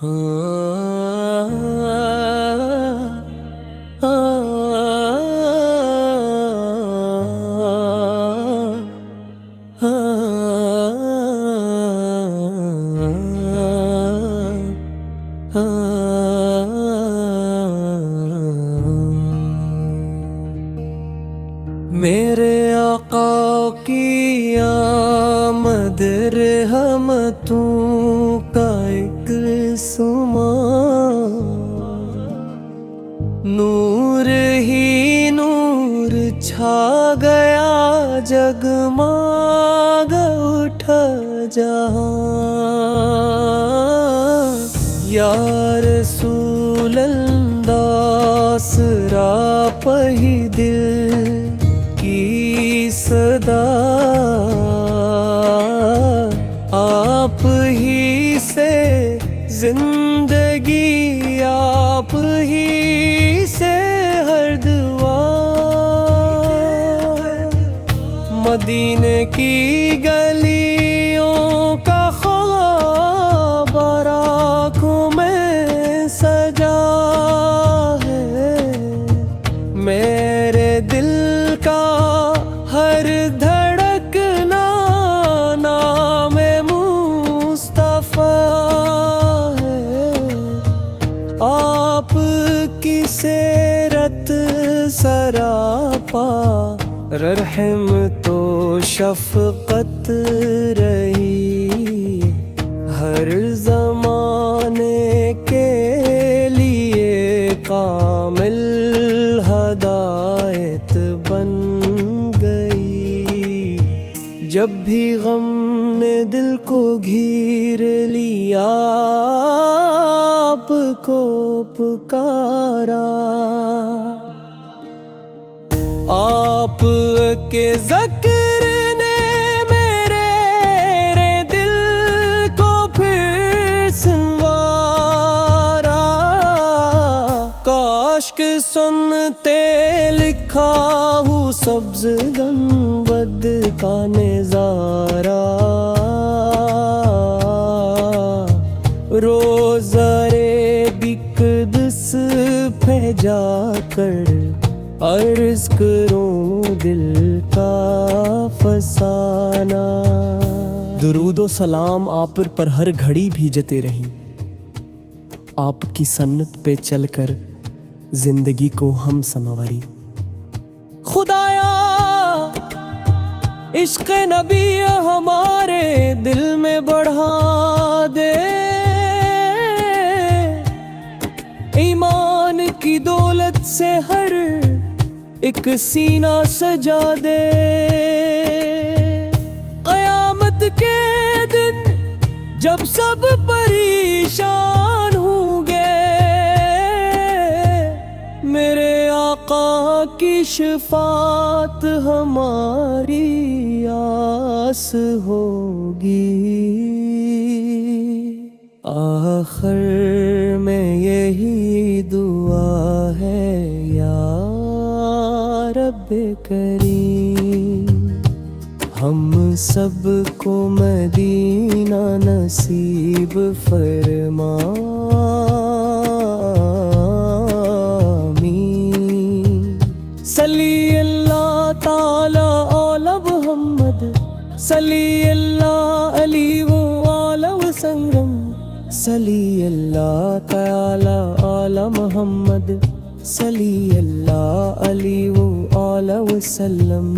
میرے آقا کی آمد رحمتوں کا ایک سماں، نور ہی نور چھا گیا، جگمگ اٹھا جہاں۔ یا رسول اللہ سراپا ہی دل کی صدا، آپ ہی سے زندگی، آپ ہی سے ہر دعا۔ مدینے کی گلیوں کا خواب آنکھوں میں سجا ہے، میرے دل کا ہر دھڑکنا نام مصطفیٰ ہے۔ آپ کی سیرت سراپا، رحمت و شفقت رہی، ہر زمانے کے لیے کامل ہدایت بن گئی۔ جب بھی غم نے دل کو گھیر لیا، آپ کو پکارا، آپ کے ذکر نے میرے دل کو پھر سنوارا۔ کاش کہ سنتے لکھا ہوں سبز گنبد کا نظارہ، روزارے بقدس پہ جا کر عرض کروں دل کا فسانہ۔ درود و سلام آپ پر ہر گھڑی بھیجتے رہیں، آپ کی سنت پہ چل کر زندگی کو ہم سنوری۔ خدایا عشق نبی ہمارے دل میں بڑھا دے، ایمان کی دولت سے ہر ایک سینہ سجا دے۔ قیامت کے دن جب سب پریشان ہوں گے، میرے آقا کی شفاعت ہماری آس ہوگی۔ آخر میں یہی دعا ہے، یا رب کریم ہم سب کو مدینہ نصیب فرما، آمین۔ صلی اللہ تعالی علی محمد، صلی اللہ علیہ وآلہ وسلم، صلی اللہ تعالی علی محمد، صلی اللہ علیہ وآلہ وسلم۔